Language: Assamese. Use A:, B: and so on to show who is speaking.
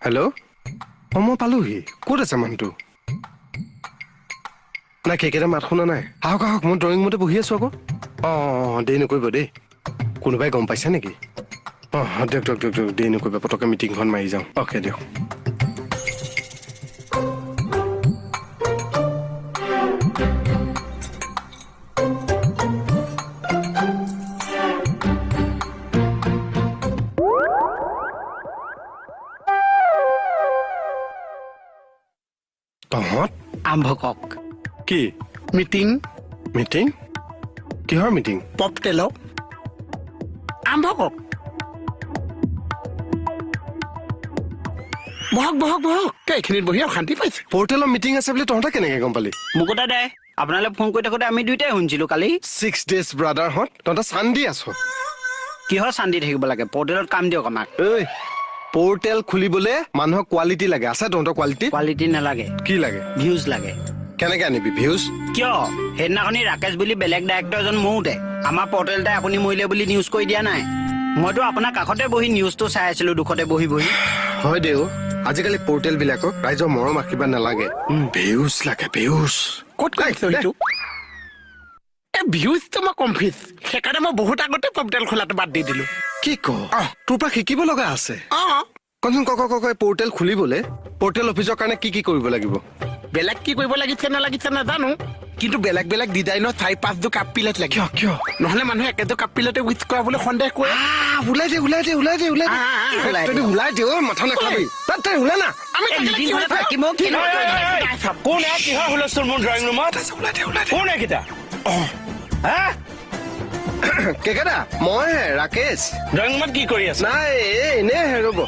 A: হেল্ল', মই পালোহি। ক'ত আছে মানুহটো? নাই কেইকেইটা মাত শুনা নাই। আহক আহক, মই ড্ৰয়িং ৰুমতে বহি আছো আকৌ। দেৰি নকৰিব দেই। কোনোবাই গম পাইছে নেকি? দিয়ক দিয়ক দিয়ক দিয়ক, দেৰি নকৰিব, পটককৈ মিটিংখন মাৰি যাওঁ। অ'কে দিয়ক। তহঁত
B: আৰম্ভ কৰক।
A: কি
B: মিটিং
A: মিটিং? কিহৰ মিটিং?
B: পপটেলৰ আৰম্ভ কৰক। বহক বহক বহক, এইখিনিত বহি অশান্তি পাইছে।
A: পৰ্টেলৰ মিটিং আছে বুলি তহঁতে কেনেকে গম পালি?
C: মুকুতা দে, আপোনালৈ ফোন কৰি থাকোতে আমি দুইটাই শুনিছিলো কালি।
A: 6 days ব্ৰাদাৰহঁত, তহঁতে চান দি আছ।
C: কিহৰ শান্তি থাকিব লাগে? পৰ্টেলত কাম দিয়ক আমাক।
A: ঐ, পৰ্টেল খুলিবলে মানুহক কোৱালিটি লাগে। আছে তহঁতৰ কোৱালিটি?
C: কোৱালিটি নালাগে,
A: কি লাগে?
C: ভিউজ লাগে।
A: কেনেকে আনিবি ভিউজ?
C: কিয় সেইদিনাখনি ৰাকেশ বুলি বেলেগ ডাইৰেক্টৰ এজন মৰোতে আমাৰ পৰ্টেলতে আপুনি মৰিলে বুলি নিউজ কৰি দিয়া নাই? মইতো আপোনাৰ কাষতে বহি নিউজটো চাই আছিলো, দুখতে বহি বহি।
A: হয় দেও, আজিকালি পৰ্টেল বিলাকক ৰাইজৰ মৰম আশীৰ্বাদ নালাগে, ভিউজ লাগে, ভিউজ।
B: ক'ত কৈছে সেইটো? এই ভিউজটো মই কনফিউজ, সেইকাৰণে মই বহুত আগতে পপটেল খোলাটো বাদ দি দিলো।
A: কি ক? তোৰ পৰা শিকিব লগা আছে।
B: অ',
A: কচোন ক পৰ্টেল খুলিবলে পৰ্টেল অফিচৰ কাৰণে কি কি কৰিব লাগিব?
B: বেলেগ কি কৰিব লাগিছে নালাগিছে নাজানো, কিন্তু বেলেগ বেলেগ ডিজাইনৰ 4-5 কাপ প্লেট লাগে।
A: কিয়?
B: নহলে মানুহে একেযোৰ কাপ প্লেটে উইচ কৰা বুলি সন্দেহ কৰে।
A: ওলাই দে ওলাই দে ওলাই দে ওলাই দে।
C: ওলাই দে।
A: তই ওলাই দে, মাথা নাখাবি। তই ওলাই না।
B: আমি
C: মিটিংখনত থাকিব
D: কোন কিহৰ হুলস্থুল মোৰ ড্ৰয়িং ৰুমত?
A: ওলাই দে ওলাই দে।
D: কোন এইকেইটা? হা?
A: কেকেটা মই ৰাকেশ।
D: ড্ৰয়িং ৰুমত কি কৰি আছে?
A: নাই এনেই ৰ'ব।